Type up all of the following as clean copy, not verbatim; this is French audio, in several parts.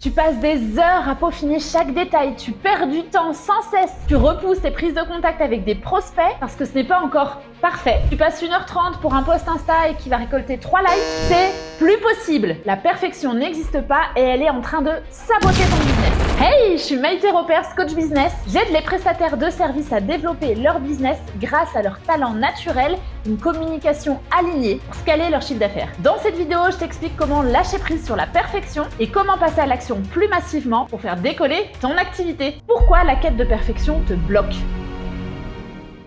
Tu passes des heures à peaufiner chaque détail, tu perds du temps sans cesse, tu repousses tes prises de contact avec des prospects parce que ce n'est pas encore parfait. Tu passes 1h30 pour un post Insta et qui va récolter 3 likes, c'est plus possible. La perfection n'existe pas et elle est en train de saboter ton business. Hey, je suis Maïté Ropers, coach business. J'aide les prestataires de services à développer leur business grâce à leur talent naturel, une communication alignée pour scaler leur chiffre d'affaires. Dans cette vidéo, je t'explique comment lâcher prise sur la perfection et comment passer à l'action plus massivement pour faire décoller ton activité. Pourquoi la quête de perfection te bloque ?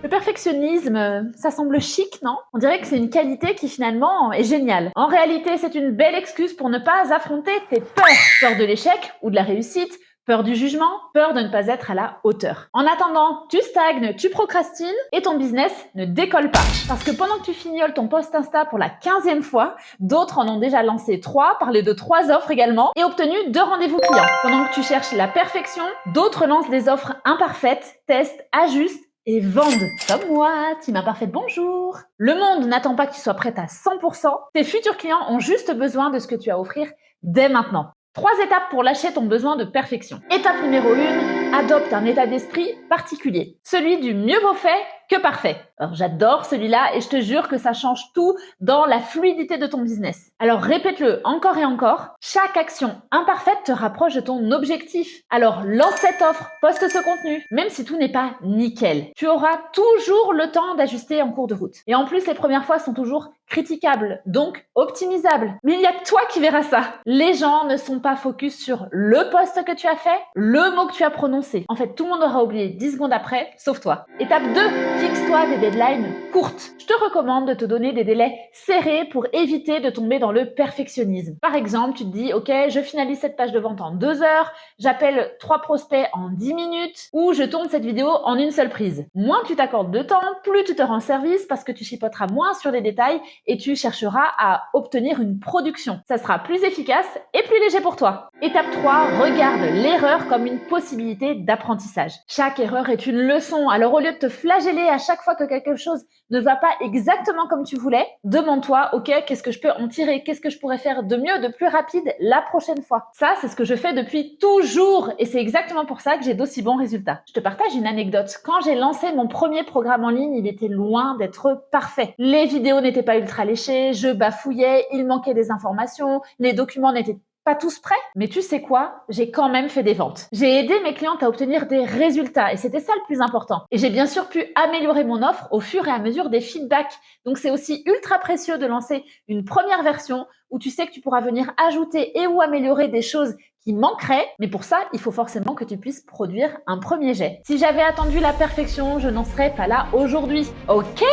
Le perfectionnisme, ça semble chic, non ? On dirait que c'est une qualité qui finalement est géniale. En réalité, c'est une belle excuse pour ne pas affronter tes peurs. Peur de l'échec ou de la réussite, peur du jugement, peur de ne pas être à la hauteur. En attendant, tu stagnes, tu procrastines et ton business ne décolle pas. Parce que pendant que tu fignoles ton post Insta pour la 15e fois, d'autres en ont déjà lancé 3, parlé de 3 offres également et obtenu 2 rendez-vous clients. Pendant que tu cherches la perfection, d'autres lancent des offres imparfaites, testent, ajustent et vendent. Comme moi, team imparfaite, bonjour. Le monde n'attend pas que tu sois prête à 100%. Tes futurs clients ont juste besoin de ce que tu as à offrir dès maintenant. 3 étapes pour lâcher ton besoin de perfection. Étape numéro 1, adopte un état d'esprit particulier. Celui du mieux vaut fait que parfait. Alors j'adore celui-là et je te jure que ça change tout dans la fluidité de ton business. Alors répète-le encore et encore. Chaque action imparfaite te rapproche de ton objectif. Alors lance cette offre, poste ce contenu, même si tout n'est pas nickel. Tu auras toujours le temps d'ajuster en cours de route. Et en plus, les premières fois sont toujours critiquables, donc optimisables. Mais il y a que toi qui verras ça. Les gens ne sont pas focus sur le post que tu as fait, le mot que tu as prononcé. En fait, tout le monde aura oublié 10 secondes après, sauf toi. Étape 2, fixe-toi des deadlines courtes. Je te recommande de te donner des délais serrés pour éviter de tomber dans le perfectionnisme. Par exemple, tu te dis, ok, je finalise cette page de vente en 2 heures, j'appelle 3 prospects en 10 minutes, ou je tourne cette vidéo en une seule prise. Moins tu t'accordes de temps, plus tu te rends service parce que tu chipoteras moins sur les détails et tu chercheras à obtenir une production. Ça sera plus efficace et plus léger pour toi. Étape 3, regarde l'erreur comme une possibilité d'apprentissage. Chaque erreur est une leçon, alors au lieu de te flageller à chaque fois que quelque chose ne va pas exactement comme tu voulais, demande-toi, ok, qu'est-ce que je peux en tirer? Qu'est-ce que je pourrais faire de mieux, de plus rapide la prochaine fois? Ça, c'est ce que je fais depuis toujours et c'est exactement pour ça que j'ai d'aussi bons résultats. Je te partage une anecdote. Quand j'ai lancé mon premier programme en ligne, il était loin d'être parfait. Les vidéos n'étaient pas ultra léchées, je bafouillais, il manquait des informations, les documents n'étaient pas tous prêts, mais tu sais quoi? J'ai quand même fait des ventes. J'ai aidé mes clientes à obtenir des résultats et c'était ça le plus important. Et j'ai bien sûr pu améliorer mon offre au fur et à mesure des feedbacks. Donc c'est aussi ultra précieux de lancer une première version où tu sais que tu pourras venir ajouter et ou améliorer des choses qui manqueraient, mais pour ça, il faut forcément que tu puisses produire un premier jet. Si j'avais attendu la perfection, je n'en serais pas là aujourd'hui. Ok,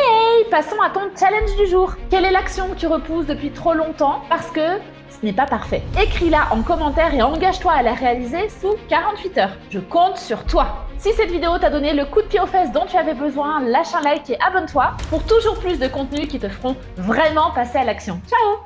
passons à ton challenge du jour. Quelle est l'action que tu repousses depuis trop longtemps parce que ce n'est pas parfait? Écris-la en commentaire et engage-toi à la réaliser sous 48 heures. Je compte sur toi. Si cette vidéo t'a donné le coup de pied aux fesses dont tu avais besoin, lâche un like et abonne-toi pour toujours plus de contenus qui te feront vraiment passer à l'action. Ciao!